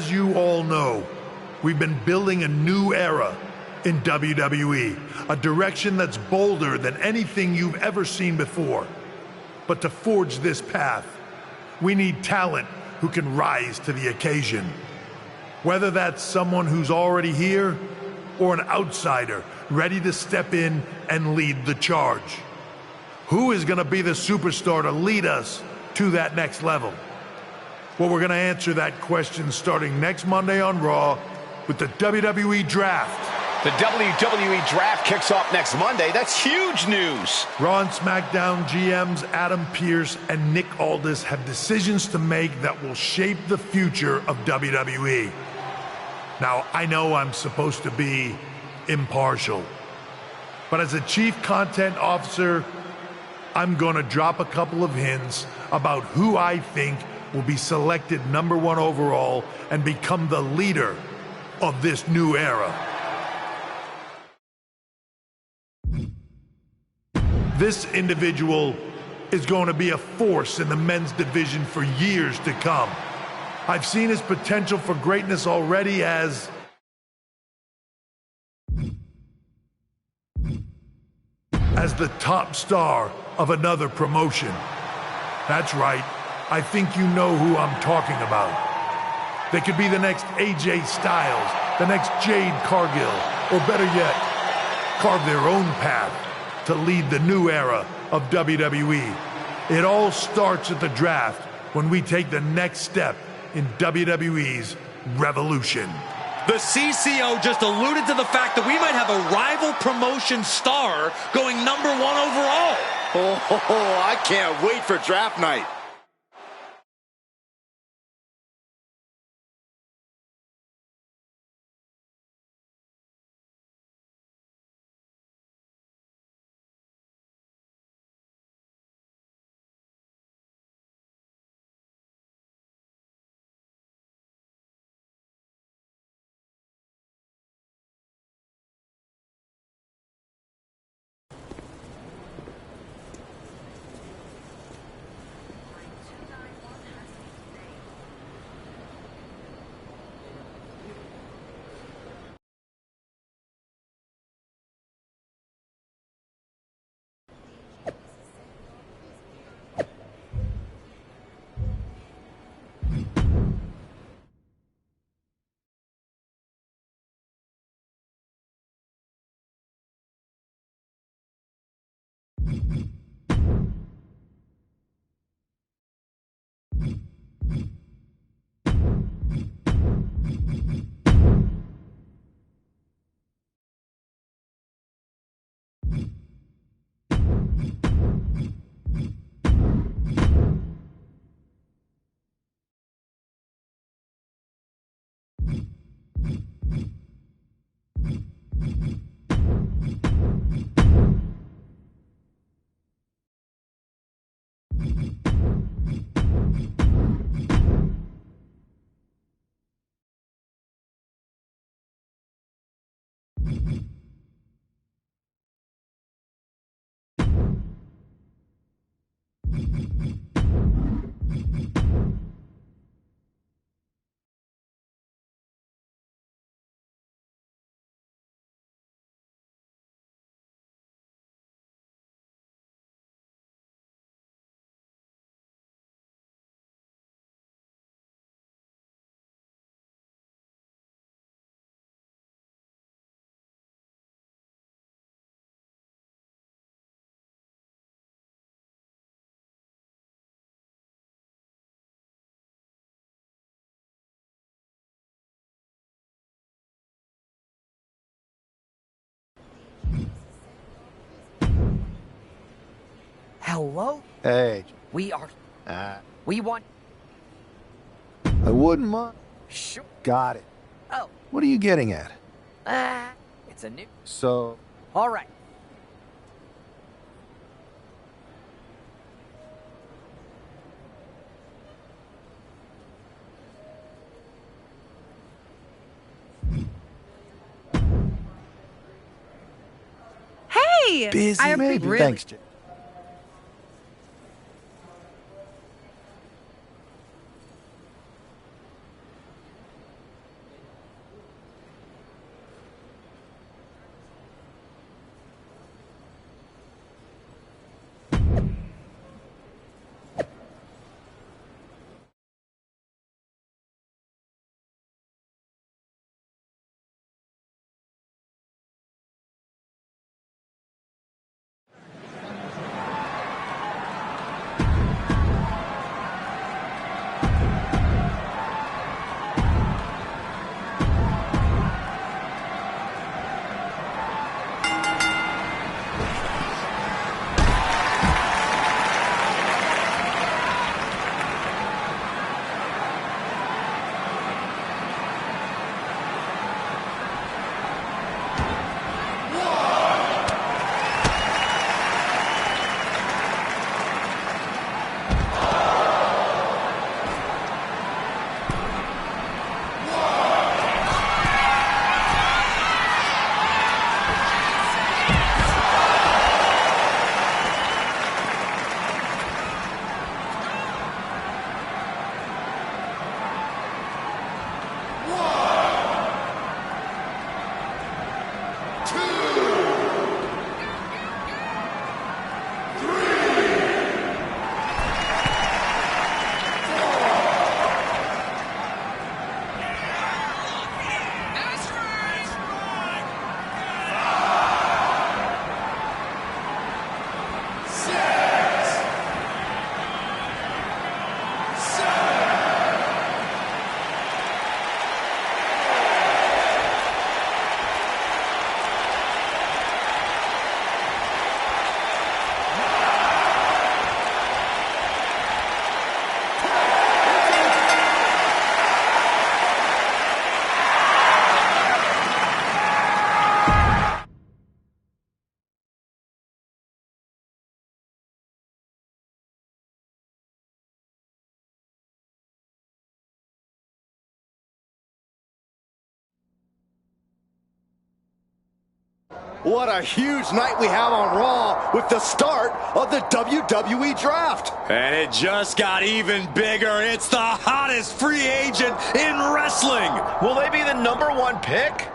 As you all know, we've been building a new era in WWE, a direction that's bolder than anything you've ever seen before. But to forge this path, we need talent who can rise to the occasion. Whether that's someone who's already here or an outsider ready to step in and lead the charge. Who is going to be the superstar to lead us to that next level? Well, we're going to answer that question starting next Monday on Raw with the WWE Draft. The WWE Draft kicks off next Monday. That's huge news. Raw and SmackDown GMs Adam Pearce and Nick Aldis have decisions to make that will shape the future of WWE. Now, I know I'm supposed to be impartial, but as a chief content officer, I'm going to drop a couple of hints about who I think will be selected #1 overall and become the leader of this new era. This individual is going to be a force in the men's division for years to come. I've seen his potential for greatness already as the top star of another promotion. That's right, I think you know who I'm talking about. They could be the next AJ Styles, the next Jade Cargill, or better yet, carve their own path to lead the new era of WWE. It all starts at the draft when we take the next step in WWE's revolution. The CCO just alluded to the fact that we might have a rival promotion star going #1 overall. Oh, I can't wait for draft night. Hello? Hey. We are... we want... I wouldn't mind. Sure. Got it. Oh. What are you getting at? It's a new... So... All right. Hey! Busy, maybe. Really? Thanks, Jay. What a huge night we have on Raw with the start of the WWE Draft. And it just got even bigger. It's the hottest free agent in wrestling. Will they be the #1 pick?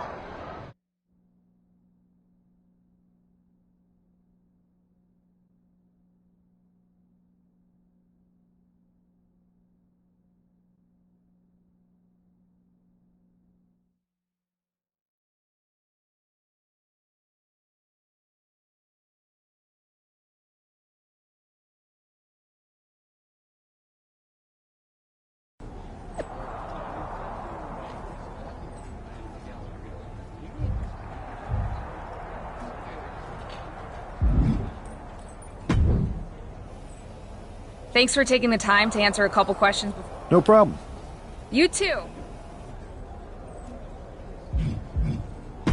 Thanks for taking the time to answer a couple questions. No problem. You too.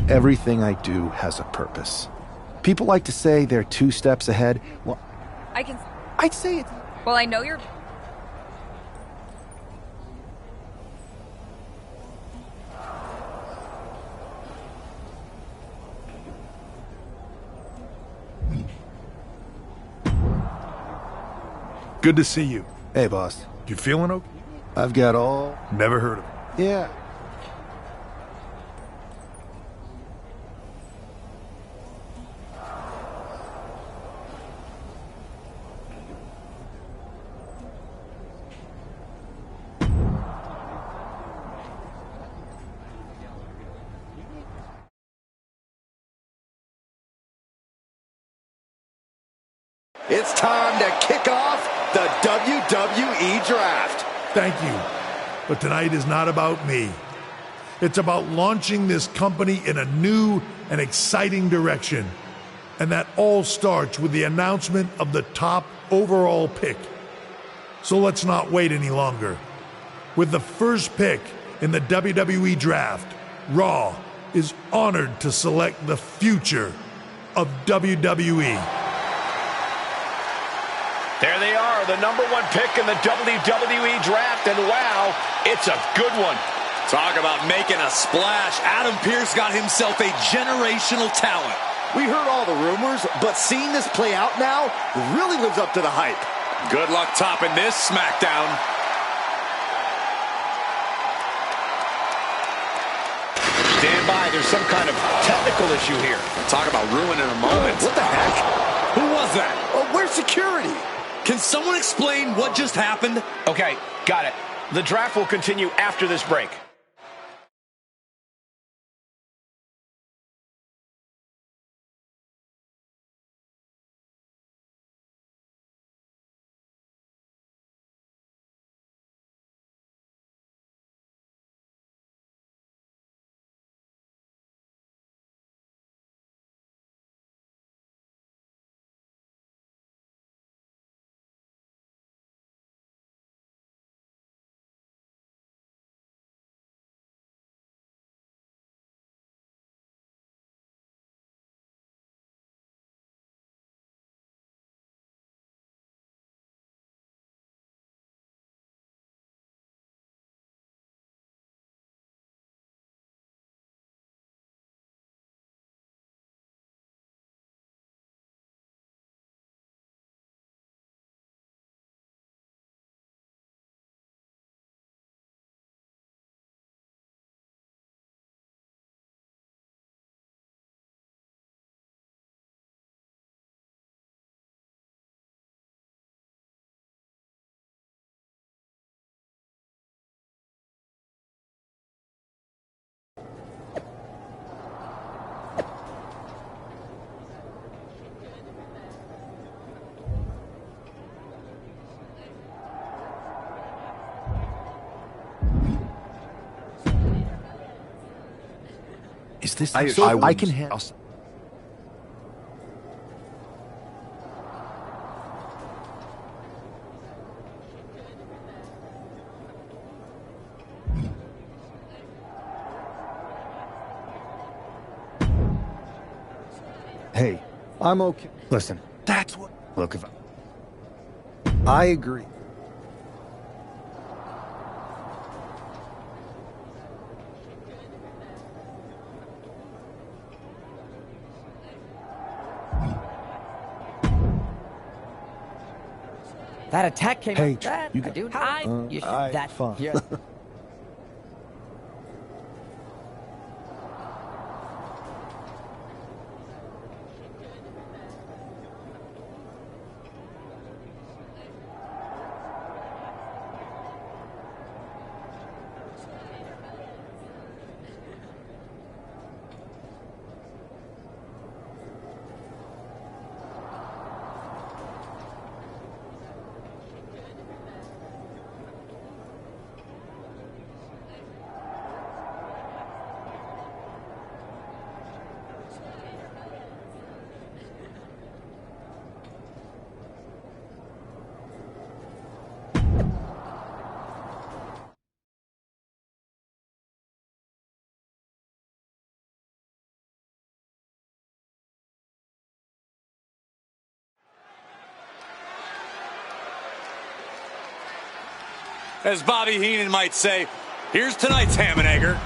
Everything I do has a purpose. People like to say they're 2 steps ahead. Well, I'd say it's... Well, I know you're... Good to see you. Hey, boss. You feeling okay? I've got all... Never heard of it. Yeah. It's time to kick off the WWE Draft. Thank you. But tonight is not about me. It's about launching this company in a new and exciting direction. And that all starts with the announcement of the top overall pick. So let's not wait any longer. With the first pick in the WWE Draft, Raw is honored to select the future of WWE. There they are, the #1 pick in the WWE Draft, and wow, it's a good one. Talk about making a splash. Adam Pearce got himself a generational talent. We heard all the rumors, but seeing this play out now really lives up to the hype. Good luck topping this SmackDown. Stand by, there's some kind of technical issue here. Talk about ruining a moment. What the heck? Who was that? Oh, where's security? Can someone explain what just happened? Okay, got it. The draft will continue after this break. Is this... I can handle... Hey, I'm okay. Listen, that's what... Look, if I agree. That attack came Hey, out that. you I got- do. You should, Alright, that. fine. Yeah. As Bobby Heenan might say, here's tonight's ham and egger.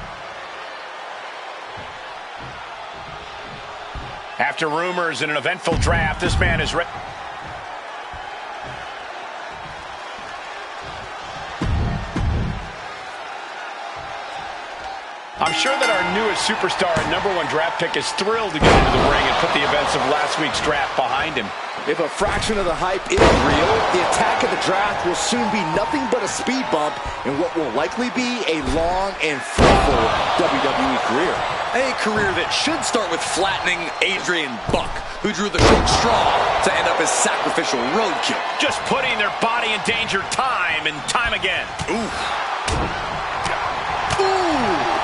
After rumors in an eventful draft, this man is ready. I'm sure that our newest superstar and #1 draft pick is thrilled to get into the ring and put the events of last week's draft behind him. If a fraction of the hype is real, the attack of the draft will soon be nothing but a speed bump in what will likely be a long and fruitful WWE career. A career that should start with flattening Adrian Buck, who drew the short straw to end up as sacrificial roadkill. Just putting their body in danger time and time again. Ooh.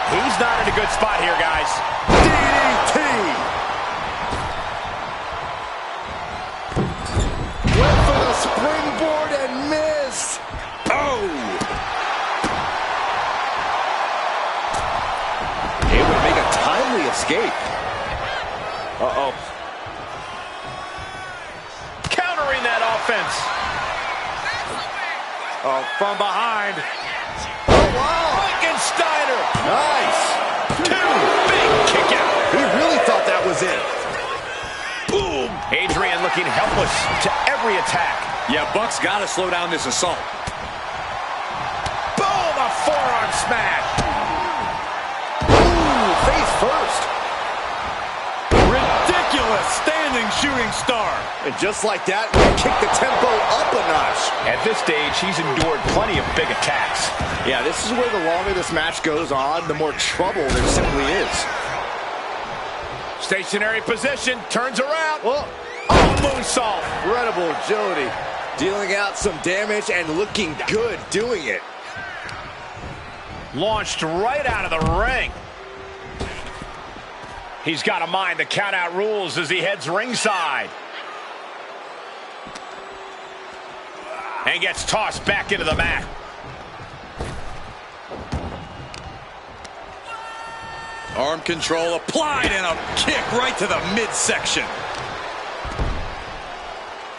He's not in a good spot here, guys. DDT! Went for the springboard and missed. Oh! It would make a timely escape. Uh-oh. Countering that offense. Oh, from behind. Oh, wow. Frankensteiner. Nice. 2 big kick out. He really thought that was it. Boom. Adrian looking helpless to every attack. Yeah, Buck's got to slow down this assault. Boom, a forearm smash. Ooh, face first. Ridiculous standing shooting star. And just like that, we kick the tempo up a notch. At this stage, he's endured plenty of big attacks. Yeah, this is where the longer this match goes on, the more trouble there simply is. Stationary position, turns around. Well, Oh, moonsault. incredible agility. Dealing out some damage and looking good doing it. Launched right out of the ring. He's got to mind the count-out rules as he heads ringside. And gets tossed back into the mat. Arm control applied and a kick right to the midsection.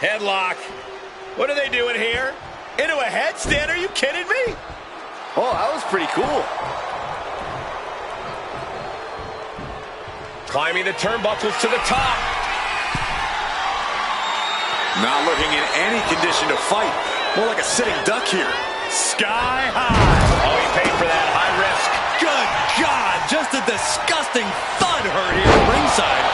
Headlock. What are they doing here? Into a headstand? Are you kidding me? Oh, that was pretty cool. Climbing the turnbuckles to the top. Not looking in any condition to fight. More like a sitting duck here. Sky high. Oh, he paid for that high risk. Good God, just a disgusting thud hurt here at ringside.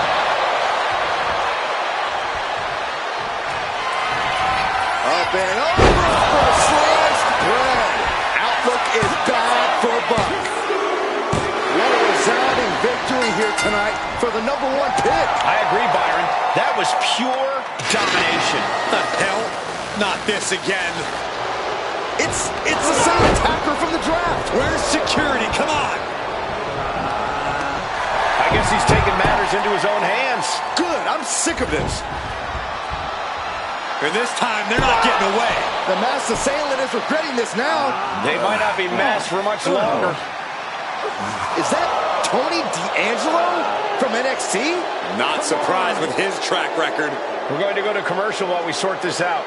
Up and over for sliced bread. Outlook is bad for Buck. What a resounding victory here tonight for the #1 pick. I agree, Byron. That was pure domination. The hell? Not this again. It's the same attacker from the draft. Where's security? Come on. I guess he's taking matters into his own hands. Good, I'm sick of this. And this time, they're not getting away. The masked assailant is regretting this now. They might not be masked for much longer. Is that Tony D'Angelo from NXT? Not surprised with his track record. We're going to go to commercial while we sort this out.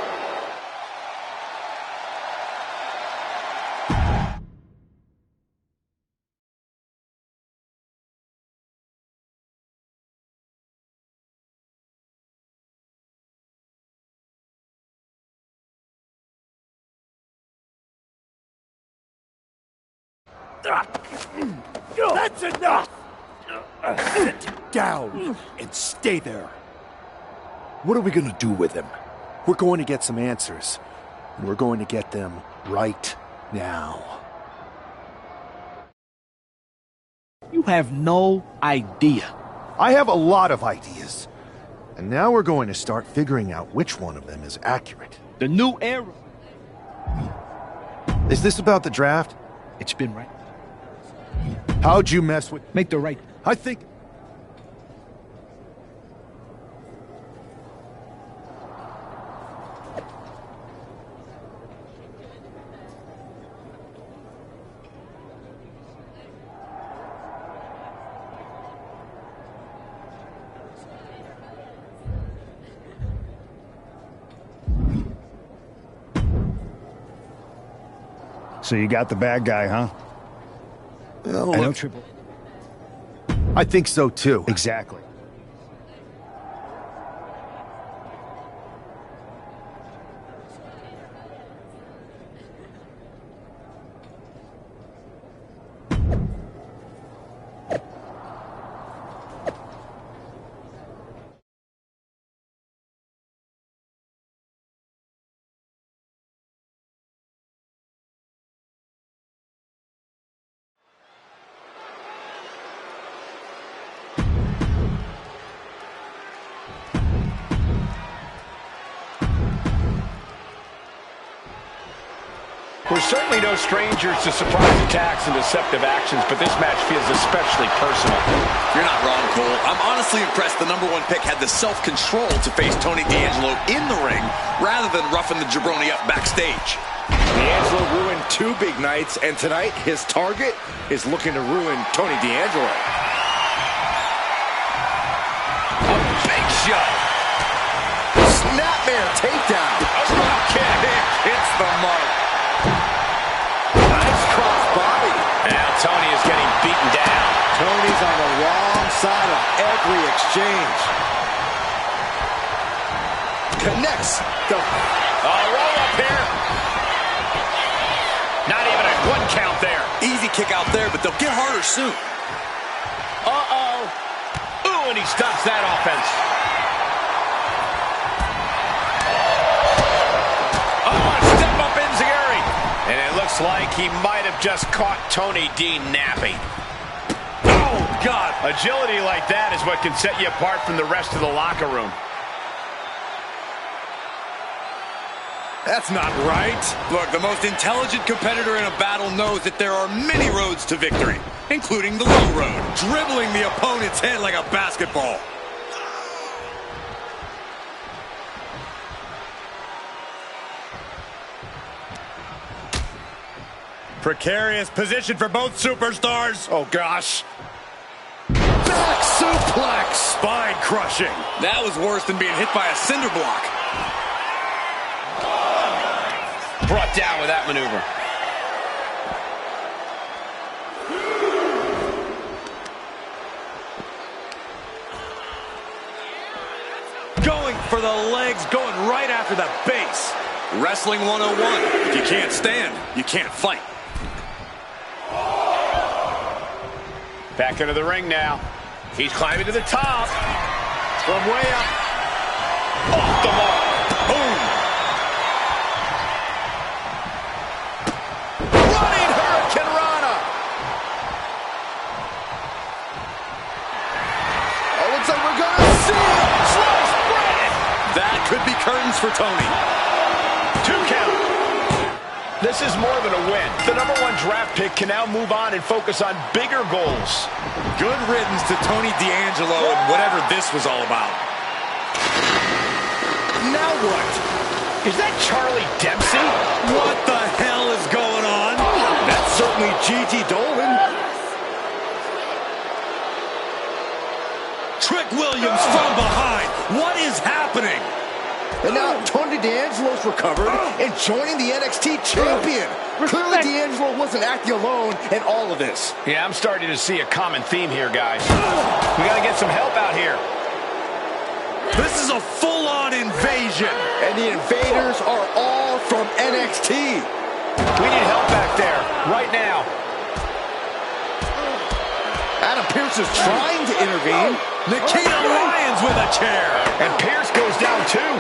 That's enough! Sit down and stay there. What are we gonna do with him? We're going to get some answers. And we're going to get them right now. You have no idea. I have a lot of ideas. And now we're going to start figuring out which one of them is accurate. The new era. Is this about the draft? It's been right. How'd you mess with... Make the right. I think... So you got the bad guy, huh? Well, I know Triple. I think so, too. Exactly. We're certainly no strangers to surprise attacks and deceptive actions, but this match feels especially personal. You're not wrong, Cole. I'm honestly impressed the #1 pick had the self-control to face Tony D'Angelo in the ring rather than roughing the jabroni up backstage. D'Angelo ruined 2 big nights, and tonight his target is looking to ruin Tony D'Angelo. A big shot. Snapmare takedown. A drop kick. Hits the mark. Nice cross body. Now Tony is getting beaten down. Tony's on the wrong side of every exchange. Connects the... Roll up here. Not even a 1 count there. Easy kick out there, but they'll get harder soon. Uh-oh. Ooh, and he stops that offense. And it looks like he might have just caught Tony D napping. Oh, God. Agility like that is what can set you apart from the rest of the locker room. That's not right. Look, the most intelligent competitor in a battle knows that there are many roads to victory, including the low road, dribbling the opponent's head like a basketball. Precarious position for both superstars. Oh, gosh. Back suplex. Spine crushing. That was worse than being hit by a cinder block. Brought down with that maneuver. Going for the legs, going right after the base. Wrestling 101. If you can't stand, you can't fight. Back into the ring now. He's climbing to the top. From way up. Off the mark. Boom. Running Hurricane Rana. Oh, looks like we're going to see it. Slice bread. That could be curtains for Tony. 2 count. This is more than a win. The #1 draft pick can now move on and focus on bigger goals. Good riddance to Tony D'Angelo and whatever this was all about. Now what? Is that Charlie Dempsey? What the hell is going on? That's certainly Gigi Dolan. Trick Williams from behind. What is happening? And now Tony D'Angelo's recovered and joining the NXT champion. Clearly D'Angelo wasn't acting alone in all of this. Yeah, I'm starting to see a common theme here, guys. We got to get some help out here. This is a full-on invasion. And the invaders are all from NXT. We need help back there, right now. Adam Pearce is trying to intervene. Nikita Lyons with a chair. And Pierce goes down too.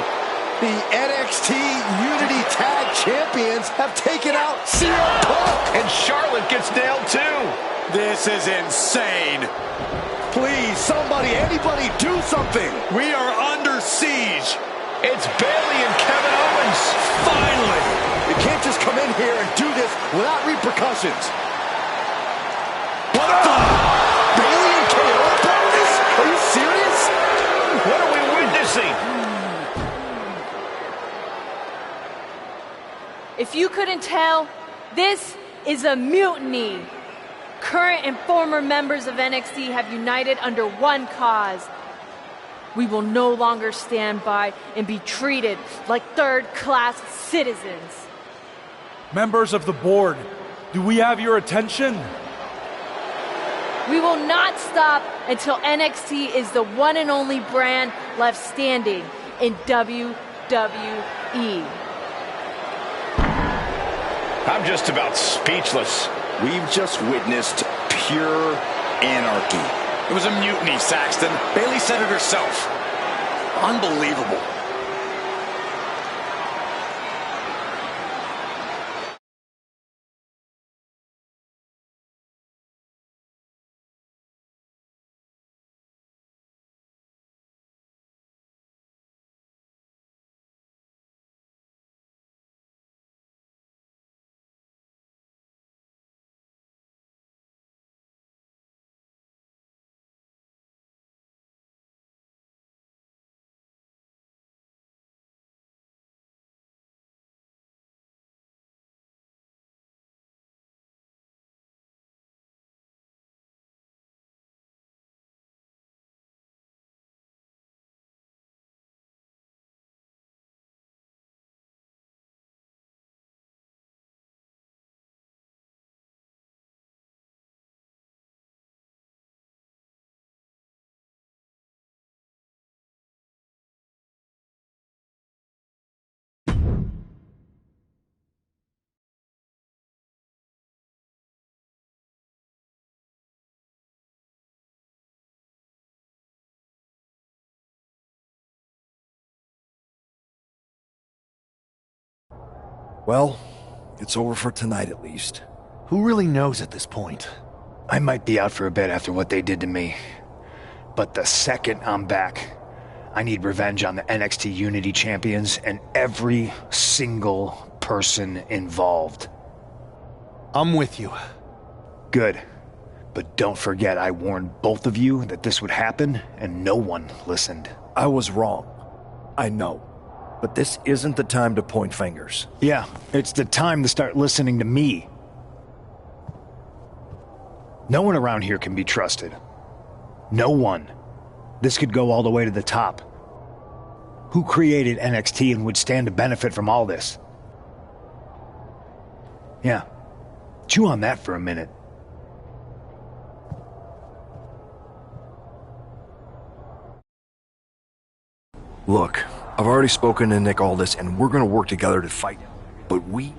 The NXT Unity Tag Champions have taken out CM Punk. And Charlotte gets nailed too. This is insane. Please, somebody, anybody, do something. We are under siege. It's Bayley and Kevin Owens. Finally. You can't just come in here and do this without repercussions. What the? Bayley and KO bonus? Are you serious? What are we witnessing? If you couldn't tell, this is a mutiny. Current and former members of NXT have united under one cause. We will no longer stand by and be treated like third-class citizens. Members of the board, do we have your attention? We will not stop until NXT is the one and only brand left standing in WWE. I'm just about speechless. We've just witnessed pure anarchy. It was a mutiny, Saxton. Bayley said it herself. Unbelievable. Well, it's over for tonight at least. Who really knows at this point? I might be out for a bit after what they did to me. But the second I'm back, I need revenge on the NXT Unity Champions and every single person involved. I'm with you. Good. But don't forget I warned both of you that this would happen, and no one listened. I was wrong. I know. But this isn't the time to point fingers. Yeah, it's the time to start listening to me. No one around here can be trusted. No one. This could go all the way to the top. Who created NXT and would stand to benefit from all this? Yeah. Chew on that for a minute. Look, I've already spoken to Nick Aldis, and we're gonna work together to fight. But we,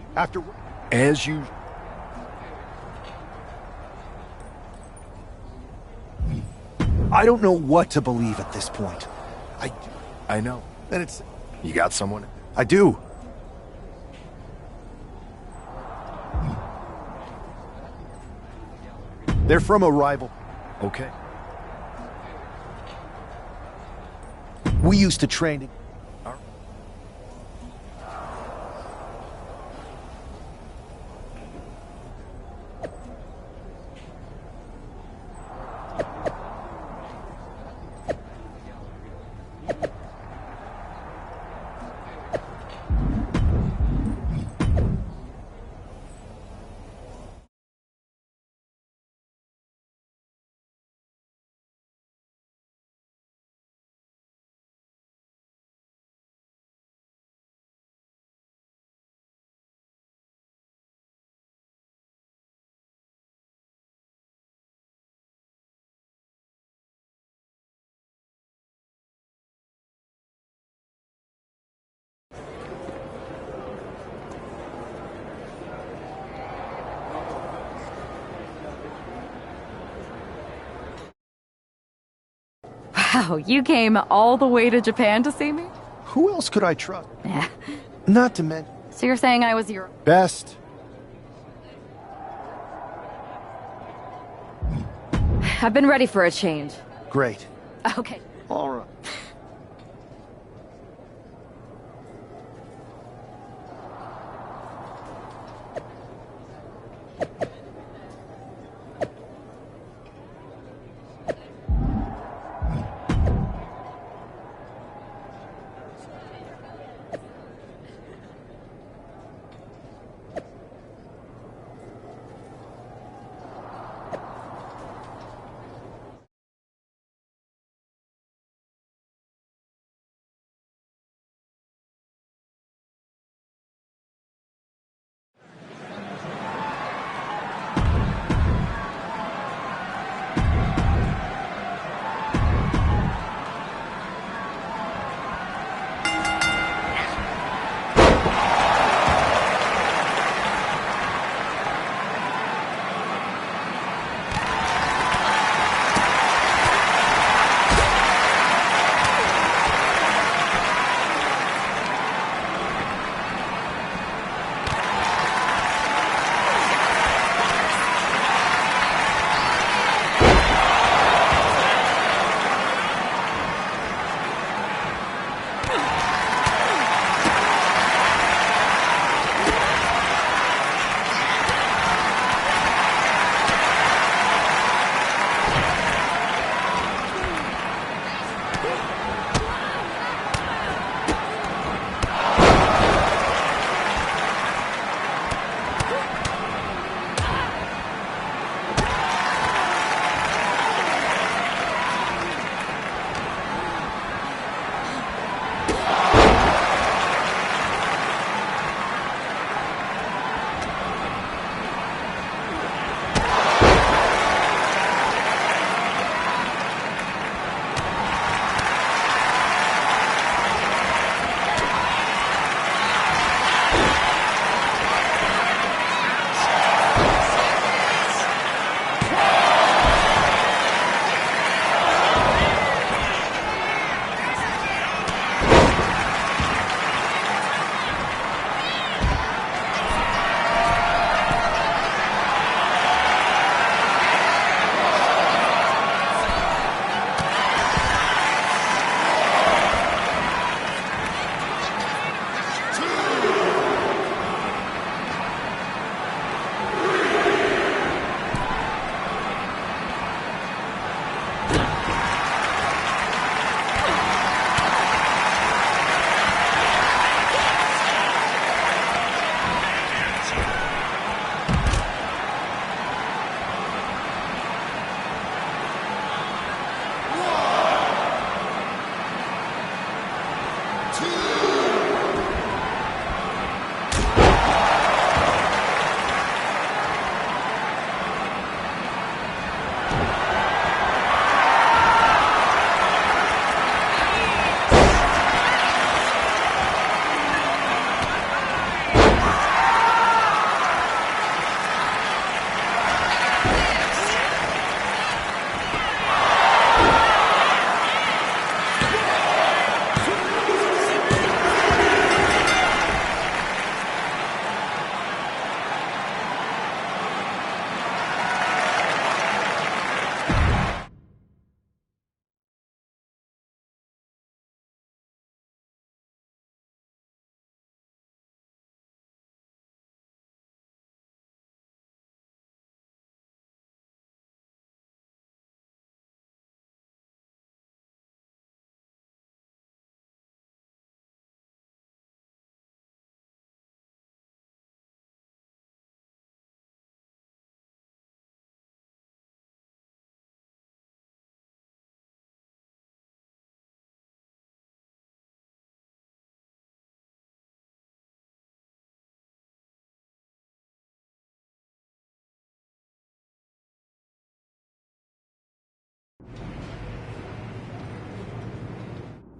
as you... I don't know what to believe at this point. I know. And it's... You got someone? I do. They're from a rival. Okay. We used to train... Wow, you came all the way to Japan to see me? Who else could I trust? Yeah. Not to mention... So you're saying I was your... Best. I've been ready for a change. Great. Okay. All right.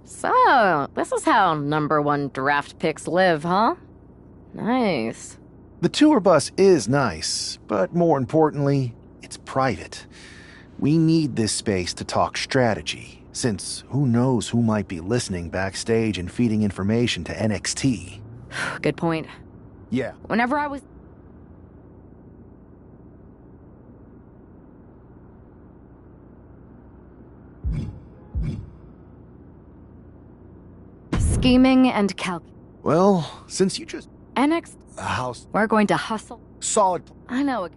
So, this is how #1 draft picks live, huh? Nice. The tour bus is nice, but more importantly, it's private. We need this space to talk strategy, Since who knows who might be listening backstage and feeding information to NXT. Good point. Yeah. Whenever I was... scheming and Well, since you just... NXT... House... We're going to hustle. Solid... I know.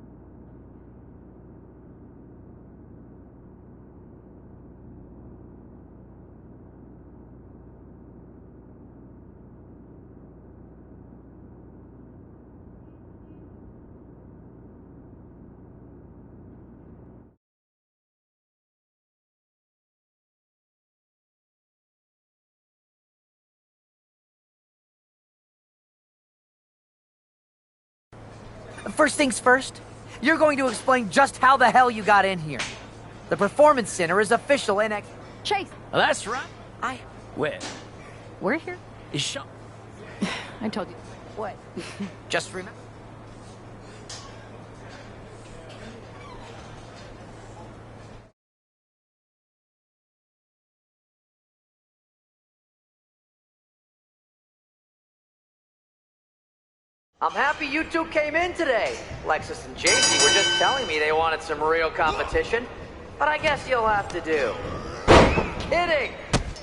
First things first, you're going to explain just how the hell you got in here. The Performance Center is official NXT. Chase! Well, that's right. Where? We're here. Is Sean? I told you. What? Just remember. I'm happy you two came in today. Lexus and JC were just telling me they wanted some real competition, but I guess you'll have to do. Kidding!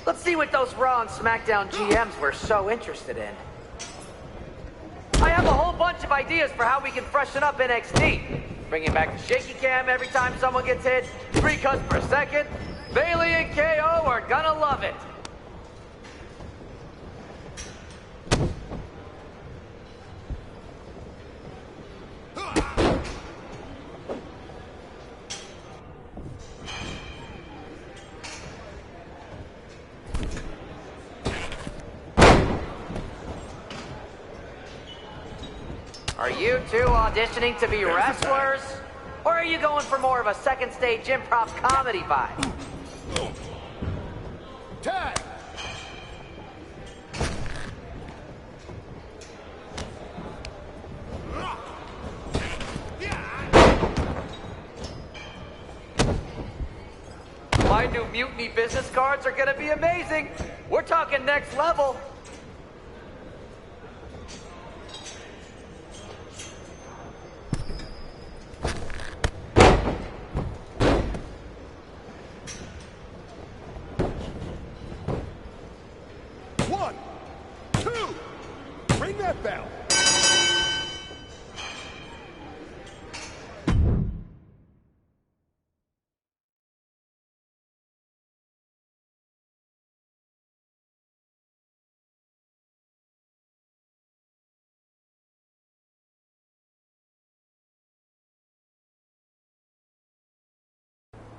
Let's see what those Raw and SmackDown GMs were so interested in. I have a whole bunch of ideas for how we can freshen up NXT. Bringing back the shaky cam every time someone gets hit, 3 cuts per second. Bayley and KO are gonna love it. Are you two auditioning to be wrestlers? Or are you going for more of a second stage improv comedy vibe? Tag! My new Mutiny business cards are gonna be amazing. We're talking next level.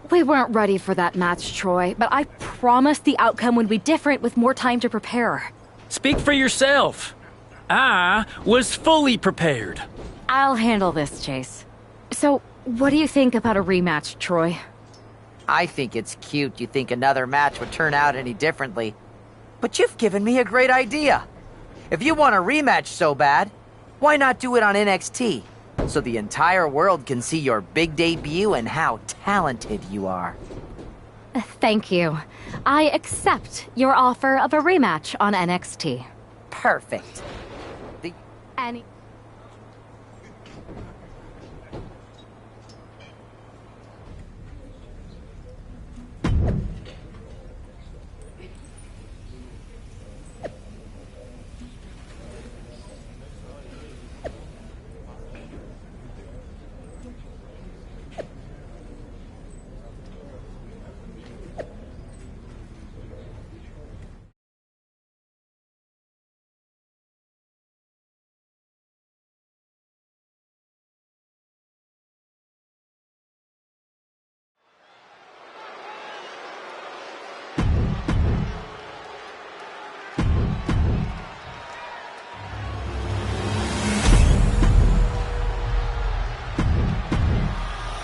We weren't ready for that match, Troy, but I promise the outcome would be different with more time to prepare. Speak for yourself. I was fully prepared. I'll handle this, Chase. So, what do you think about a rematch, Troy? I think it's cute you think another match would turn out any differently. But you've given me a great idea. If you want a rematch so bad, why not do it on NXT? So the entire world can see your big debut and how talented you are. Thank you. I accept your offer of a rematch on NXT. Perfect. Any...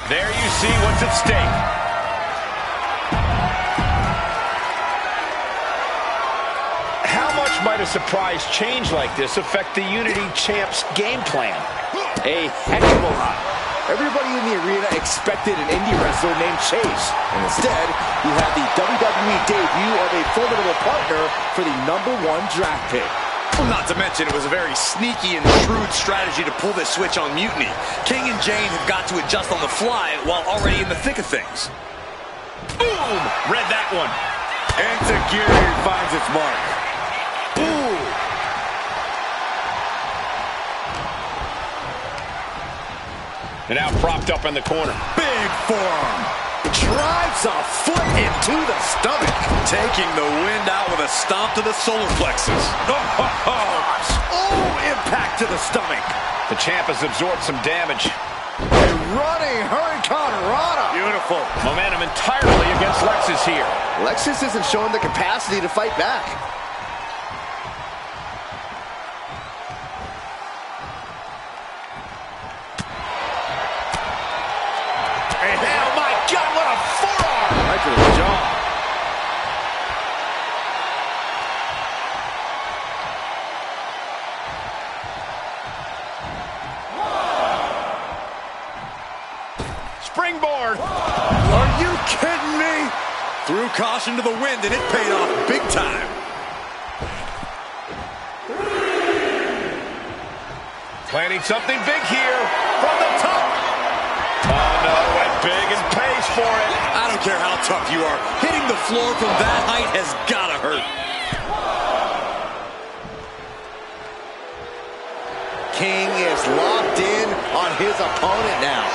There you see what's at stake. How much might a surprise change like this affect the Unity Champ's game plan? A heck of a lot. Everybody in the arena expected an indie wrestler named Chase. And instead, you had the WWE debut of a formidable partner for the #1 draft pick. Well, not to mention, it was a very sneaky and shrewd strategy to pull this switch on Mutiny. King and Jane have got to adjust on the fly while already in the thick of things. Boom! Read that one. Enziguri finds its mark. Ooh! And now propped up in the corner. Big forearm. Drives a foot into the stomach. Taking the wind out with a stomp to the solar plexus. Oh, impact to the stomach. The champ has absorbed some damage. A running Hurricane Rana. Beautiful. Momentum entirely against Lexus here. Lexus isn't showing the capacity to fight back. Oh my God, what a forearm! Right to the jaw. Springboard! Are you kidding me? Threw caution to the wind and it paid off big time. Planning something big here from the top. Oh no, went big and pays for it. I don't care how tough you are. Hitting the floor from that height has gotta hurt. King is locked in on his opponent now.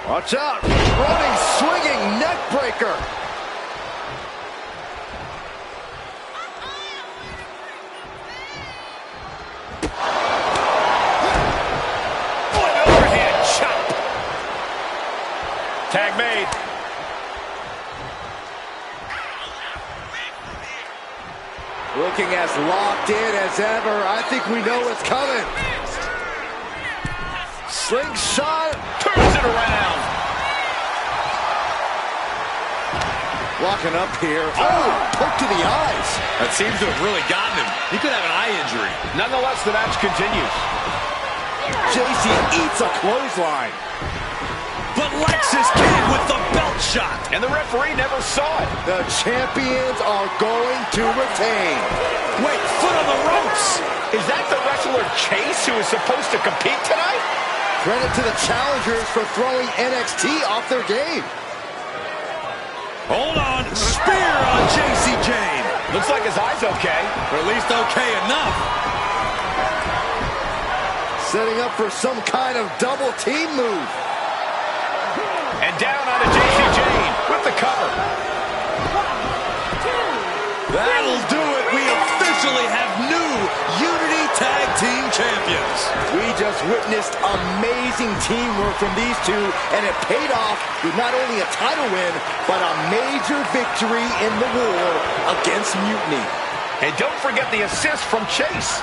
Watch out! Running, swinging neck breaker. Overhand chop. Tag made. Looking as locked in as ever. I think we know what's coming. Slingshot. Turns it around. Walking up here. Oh, poke to the eyes. That seems to have really gotten him. He could have an eye injury. Nonetheless, the match continues. JC eats a clothesline. But Lexus King with the belt shot. And the referee never saw it. The champions are going to retain. Wait, foot on the ropes. Is that the wrestler Chase who is supposed to compete tonight? Credit to the challengers for throwing NXT off their game. Hold on. Spear on JC Jane. Looks like his eye's okay. Or at least okay enough. Setting up for some kind of double team move. And down onto JC Jane with the cover. That'll do it. We officially have new Unity Tag Team Champions. We just witnessed amazing teamwork from these two, and it paid off with not only a title win, but a major victory in the war against Mutiny. And don't forget the assist from Chase.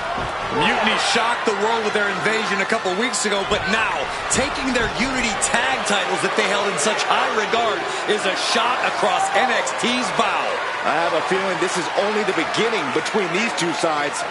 Mutiny shocked the world with their invasion a couple weeks ago, but now, taking their Unity tag titles that they held in such high regard is a shot across NXT's bow. I have a feeling this is only the beginning between these two sides.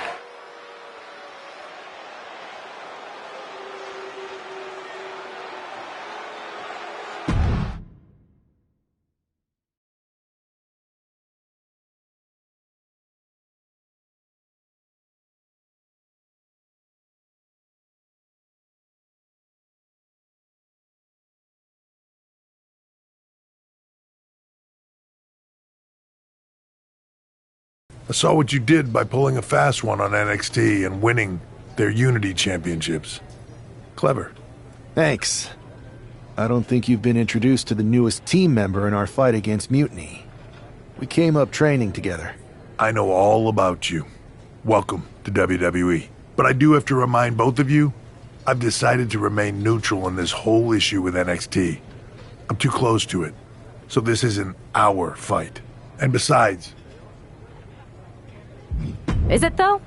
I saw what you did by pulling a fast one on NXT and winning their Unity championships. Clever. Thanks. I don't think you've been introduced to the newest team member in our fight against Mutiny. We came up training together. I know all about you. Welcome to WWE. But I do have to remind both of you, I've decided to remain neutral in this whole issue with NXT. I'm too close to it. So this isn't our fight. And besides... Is it, though?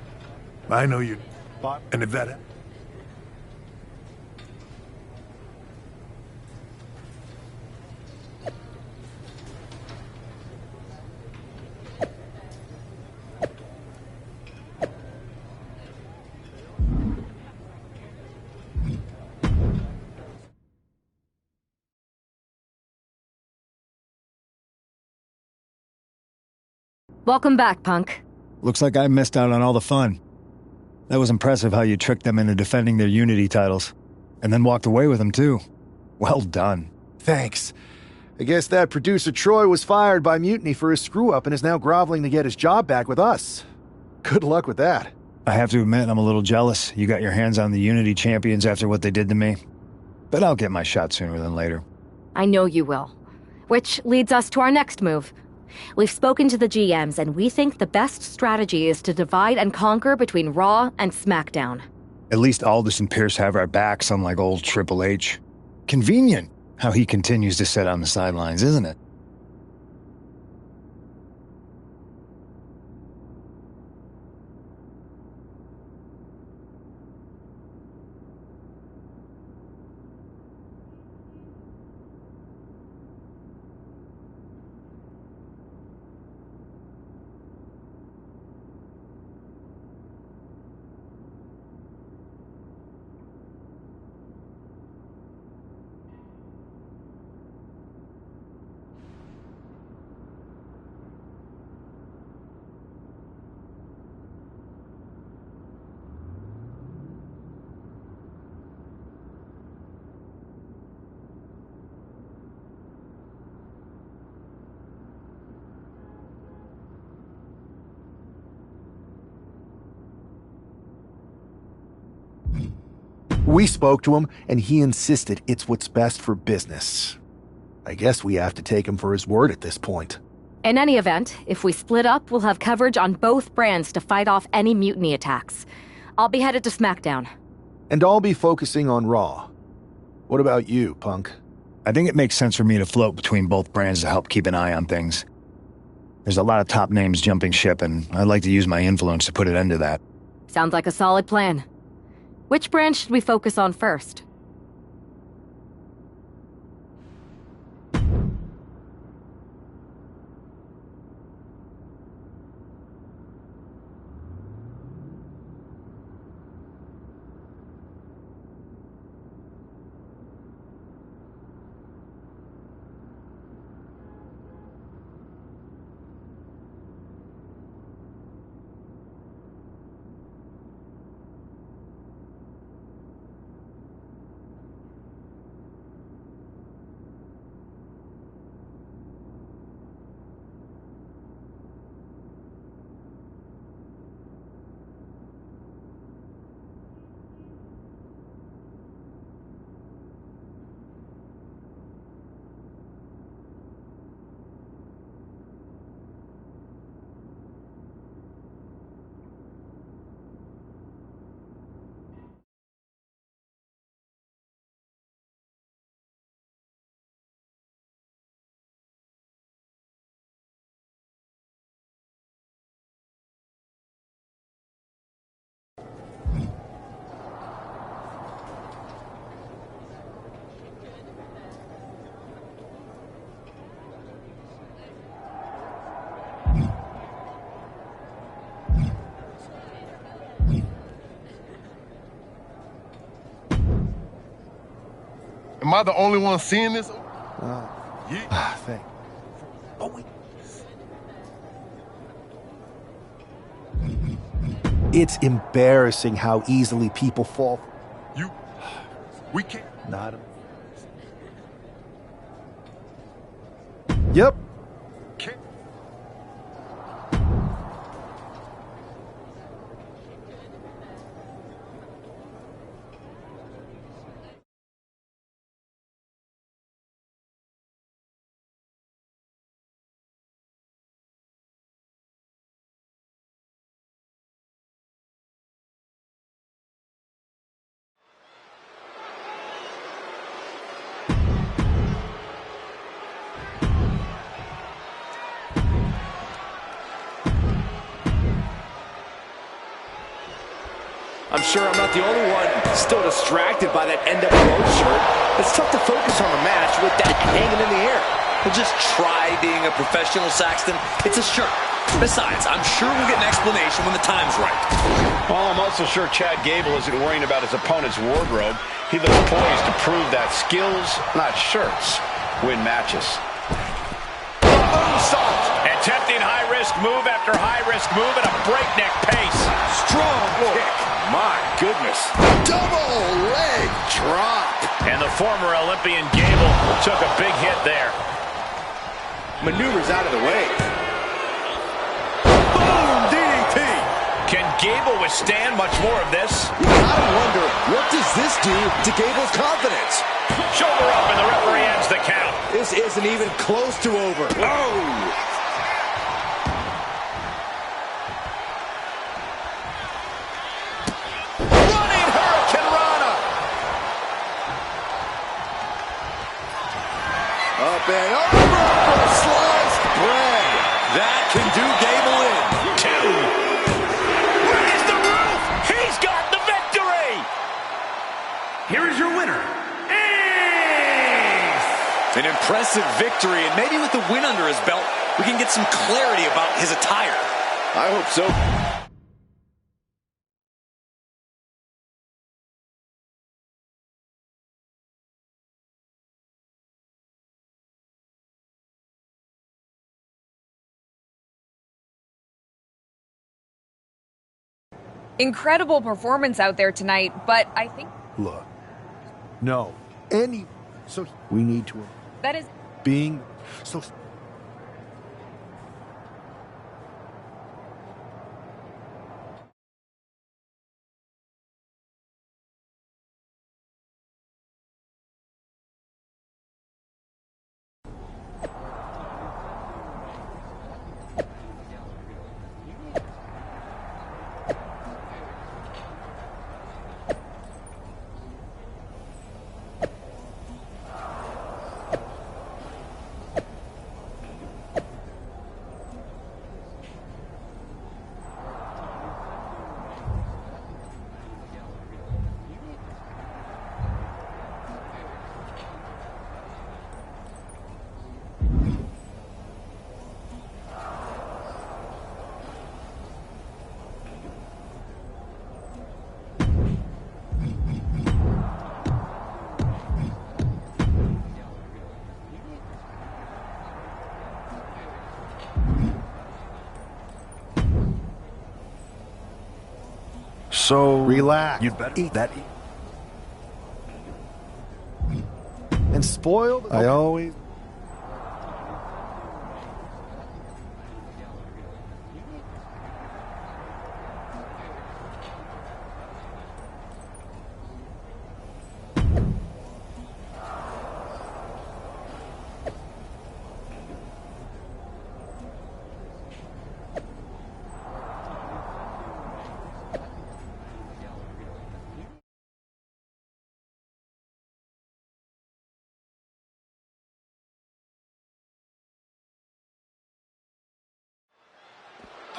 I know you... And if that... Welcome back, Punk. Looks like I missed out on all the fun. That was impressive how you tricked them into defending their Unity titles. And then walked away with them, too. Well done. Thanks. I guess that producer Troy was fired by Mutiny for his screw-up and is now groveling to get his job back with us. Good luck with that. I have to admit, I'm a little jealous. You got your hands on the Unity champions after what they did to me. But I'll get my shot sooner than later. I know you will. Which leads us to our next move. We've spoken to the GMs, and we think the best strategy is to divide and conquer between Raw and SmackDown. At least Aldis and Pierce have our backs, unlike old Triple H. Convenient how he continues to sit on the sidelines, isn't it? We spoke to him, and he insisted it's what's best for business. I guess we have to take him for his word at this point. In any event, if we split up, we'll have coverage on both brands to fight off any Mutiny attacks. I'll be headed to SmackDown. And I'll be focusing on Raw. What about you, Punk? I think it makes sense for me to float between both brands to help keep an eye on things. There's a lot of top names jumping ship, and I'd like to use my influence to put an end to that. Sounds like a solid plan. Which brand should we focus on first? Am I the only one seeing this? Yeah. Thanks. Oh, wait. It's embarrassing how easily people fall. We can't. Not. Yep. I'm sure I'm not the only one still distracted by that NWO shirt. It's tough to focus on the match with that hanging in the air. Well, just try being a professional, Saxton. It's a shirt. Besides, I'm sure we'll get an explanation when the time's right. Well, I'm also sure Chad Gable isn't worrying about his opponent's wardrobe. He looks poised to prove that skills, not shirts, win matches. Attempting high-risk high-risk move after high-risk move at a breakneck pace. Strong kick. My goodness. Double leg drop. And the former Olympian Gable took a big hit there. Maneuvers out of the way. Boom, DDT. Can Gable withstand much more of this? You gotta wonder, what does this do to Gable's confidence? Shoulder up, and the referee ends the count. This isn't even close to over. Oh. Running Hurricane Rana. Up and over for sliced bread. That can do Gable in. 2. Raise the roof. He's got the victory. Here is your winner, An impressive victory, and maybe with the win under his belt, we can get some clarity about his attire. I hope so. Incredible performance out there tonight, but I think Look. No. So we need to... that is... Being... So... So... Relax. You'd better eat that. And spoiled? I always...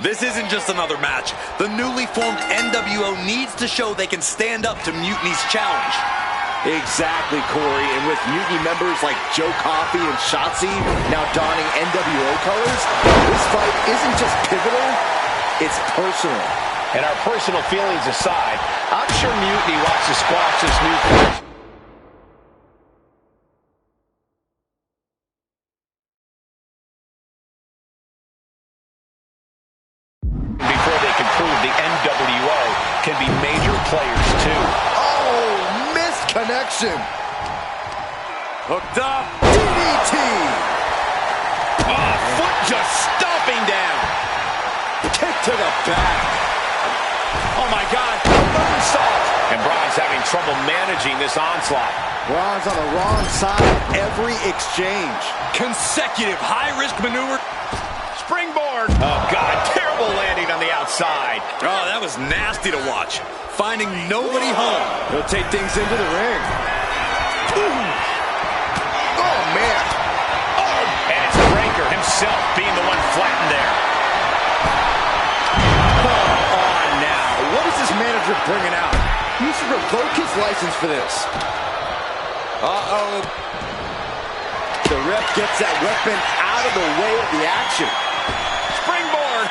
This isn't just another match. The newly formed NWO needs to show they can stand up to Mutiny's challenge. Exactly, Corey. And with Mutiny members like Joe Coffey and Shotzi now donning NWO colors, this fight isn't just pivotal, it's personal. And our personal feelings aside, I'm sure Mutiny wants to squash this new force before they can prove the NWO can be major players too. Oh, missed connection. Hooked up. DDT. Oh, foot just stomping down. Kick to the back. Oh my God, moonsault. And Braun's having trouble managing this onslaught. Braun's on the wrong side of every exchange. Consecutive high-risk maneuver. Springboard. Oh God, terrible landing on the outside. Oh, that was nasty to watch. Finding nobody home. He'll take things into the ring. Ooh. Oh, man. Oh, and it's Breakker himself being the one flattened there. Come on now. What is this manager bringing out? He should revoke his license for this. Uh-oh. The ref gets that weapon out of the way of the action. Springboard.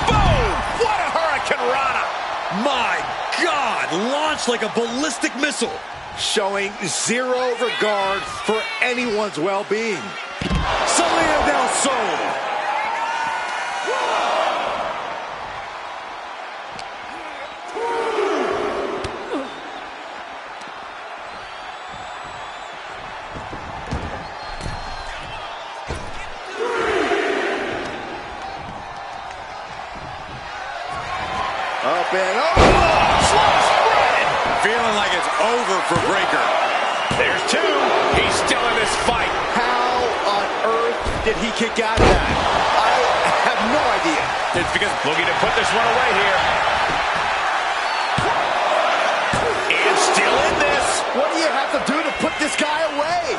Boom! What a Hurricane Rana. My God, launched like a ballistic missile. Showing zero regard for anyone's well-being. Salida del Sol. did he kick out of that? I have no idea. It's because looking to put this one away here. And still in this. What do you have to do to put this guy away?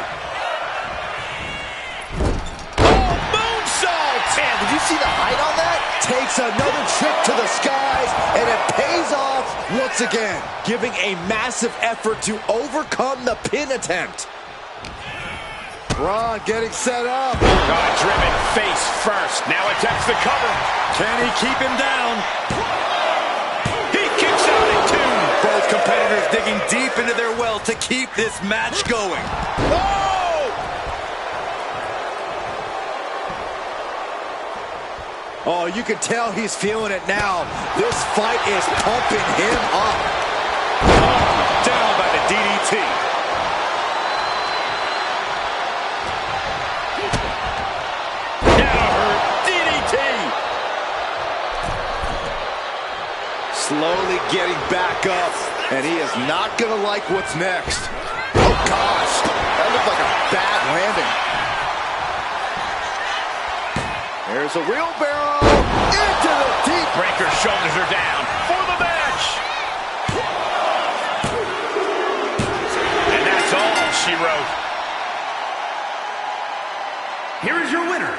Oh, moonsault! Man, did you see the height on that? Takes another trip to the skies, and it pays off once again, giving a massive effort to overcome the pin attempt. Braun getting set up. Driven face first. Now attempts the cover. Can he keep him down? He kicks out at 2. Both competitors digging deep into their well to keep this match going. Oh, you can tell he's feeling it now. This fight is pumping him up. Down by the DDT. Slowly getting back up, and he is not going to like what's next. Oh, gosh. That looked like a bad landing. There's a wheelbarrow into the deep. Breaker's shoulders are down for the match. And that's all she wrote. Here is your winner.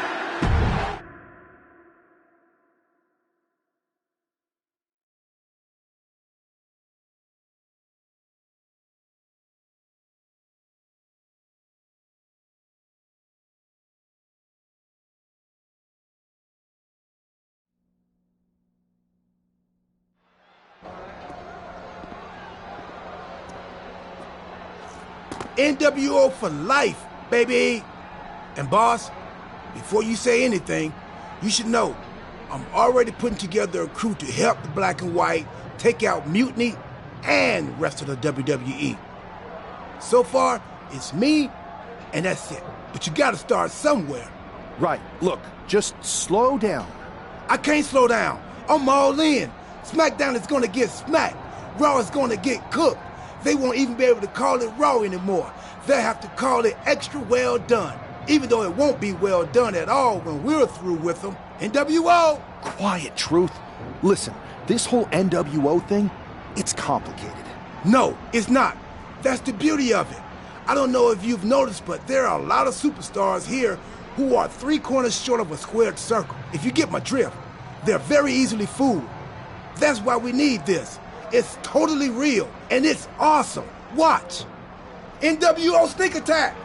NWO for life, baby. And boss, before you say anything, you should know I'm already putting together a crew to help the Black and White take out Mutiny and the rest of the WWE. So far, it's me, and that's it. But you gotta start somewhere. Right. Look, just slow down. I can't slow down. I'm all in. SmackDown is gonna get smacked. Raw is gonna get cooked. They won't even be able to call it Raw anymore. They'll have to call it Extra Well Done, even though it won't be well done at all when we're through with them. NWO! Quiet, Truth. Listen, this whole NWO thing, it's complicated. No, it's not. That's the beauty of it. I don't know if you've noticed, but there are a lot of superstars here who are 3 corners short of a squared circle. If you get my drift, they're very easily fooled. That's why we need this. It's totally real, and it's awesome. Watch. NWO Sneak Attack.